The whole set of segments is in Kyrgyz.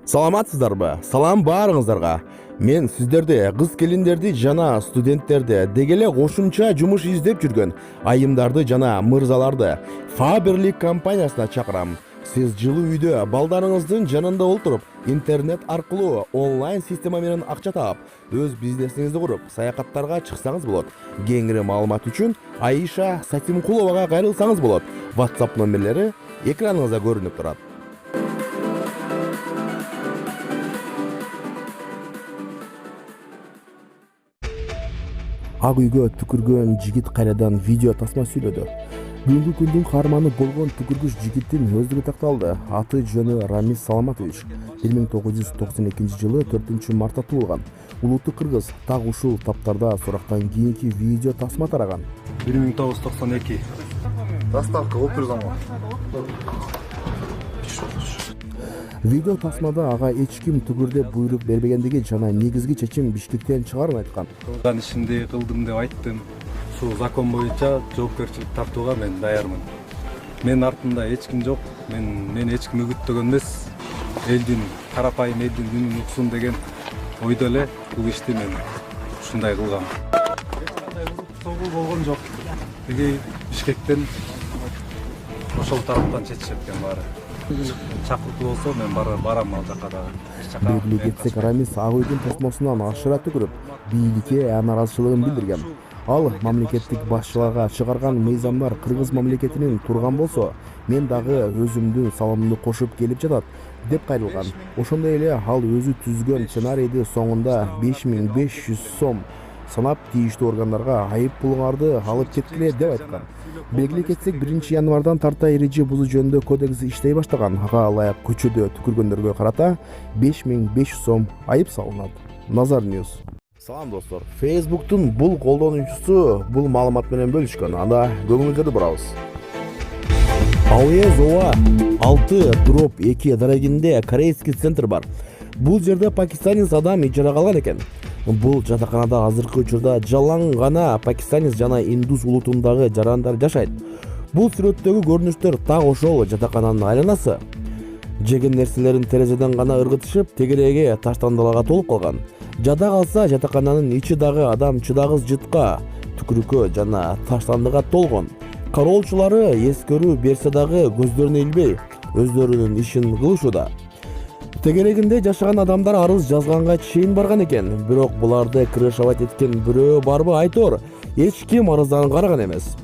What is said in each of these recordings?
Саламатсыздарбы? Салам баарыңыздарга. Мен сиздерди, кыз келиндерди жана студенттерди, дегеле кошумча жумуш издеп жүргөн айымдарды жана мырзаларды Faberlic компаниясына чакырам. Сиз жылуу үйдө балдарыңыздын жанында олтуруп, интернет аркылуу онлайн система менен акча таап, өз бизнесиңизди куруп, саякаттарга чыксаңыз болот. Кеңири маалымат үчүн Аиша Сатимкуловага кайрылсаңыз болот. WhatsApp номерлери экраныңызда көрүнүп турат. Ак үйгө түкүргөн жигит кайрадан видео тасма сүйлөдү. Бүгүнкү күндүн каарманы болгон түкүргүч жигиттин өздүгү такталды. Аты жөнү Рамис Саламатович. 1992 жылы 4 мартта туулган. Улутту кыргыз. Так ушул таптарда сурактан кийинки видео тасма тараган. 1992. Доставка опырган. Видео тасмада ага эч ким түкүрдөп буйрук бербегендиги жана негизги чечим Бишкектен чыгарын айткан. Кылган ишимди кылдым деп айттым. Ушул закон боюнча жоопкерчилик тартууга мен даярмын. Мен артымда эч ким жок. Мен эч ким үгүттөгөн эмес. Элдин, карапайым элдин үнүн уксун деген ойдо эле бул ишти мен ушундай кылгам. Согул болгон жок. Теги Бишкектен ошол тараптан чечишет экен баары. Чакыртуу болсо мен барам ал жака дагы. Белгилей кетсек, Рамис ак үйдүн тосмосунан ашыра түкүрүп, бийликке нааразычылыгын билдирген. Ал мамлекеттик башчыларга чыгарган мыйзамдар кыргыз мамлекетинин турган болсо, мен дагы өзүмдүн салымымды кошуп келип жатат деп кайрылган. Ошондой эле ал өзү түзгөн сценарийди соңунда 5500 сом санап тийиштүү органдарга айып пулуңарды алып кеткиле деп айткан. Белгилей кетсек, 1 январдан тарта эреже бузуу жөнүндө кодекс иштей баштаган. Ага ылайык көчөдө түкүргөндөргө карата 5500 сом айып салынат. Назар News. Салам достор. Facebook'тун бул колдонуучусу бул маалымат менен бөлүшкөн. Анда көңүлүңүздөрдү бурабыз. Ауезова 6/2 дарегинде корейский центр бар. Бул жерде пакистанец адам ижарага алган экен. Бул жатаканада азыркы учурда жалаң гана пакистанец жана индус улутундагы жарандар жашайт. Бул сүрөттөгү көрүнүштөр так ошол жатакананын айланасы. Жеген нерселерин терезеден гана ыргытышып, тегереге таштандыларга толуп калган. Жада калса жатакананын ичи дагы адам чыдагыс жытка, түкүрүккө жана таштандыга толгон. Кароолчулары эскерүү берсе дагы көздөрүнө илбей, өздөрүнүн ишин кылышууда. Тегерегинде жашаган адамдар арыз жазганга чейин барган экен, бирок буларды крышавать эткен бирөө барбы айтор, эч ким арыздарын караган эмес.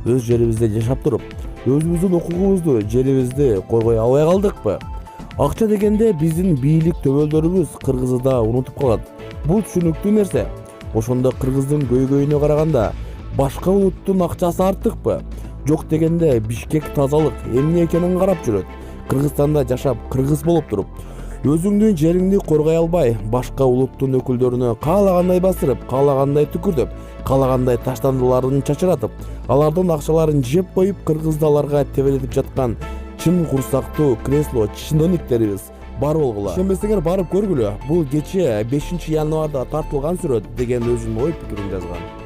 Өз жерибизде жашап туруп, өзүбүздүн укугубузду, жерибизди коргой албай калдыкпы? Акча дегенде биздин бийлик төбөлдөрүбүз кыргызда унутуп калат. Бул түшүнүктүү нерсе. Ошондо кыргыздын көйгөйүнө караганда башка улуттун акчасы артыкпы? Жок дегенде Бишкек тазалык эмне экенин карап жүрөт. Кыргызстанда жашап, кыргыз болуп туруп, өзүңдүн жериңди коргой албай, башка улуттун өкүлдөрүнө каалагандай басырып, каалагандай түкүрдөп, каалагандай таштандыларын чачыратып, алардын акчаларын жеп коюп, кыргызды аларга тебелетип жаткан чын курсактуу кресло чиновниктерибиз бар болгула. Ишенбесеңер барып көргүлө. Бул кечээ 5 январда тартылган сүрөт деген өзүнүн ой пикирин жазган.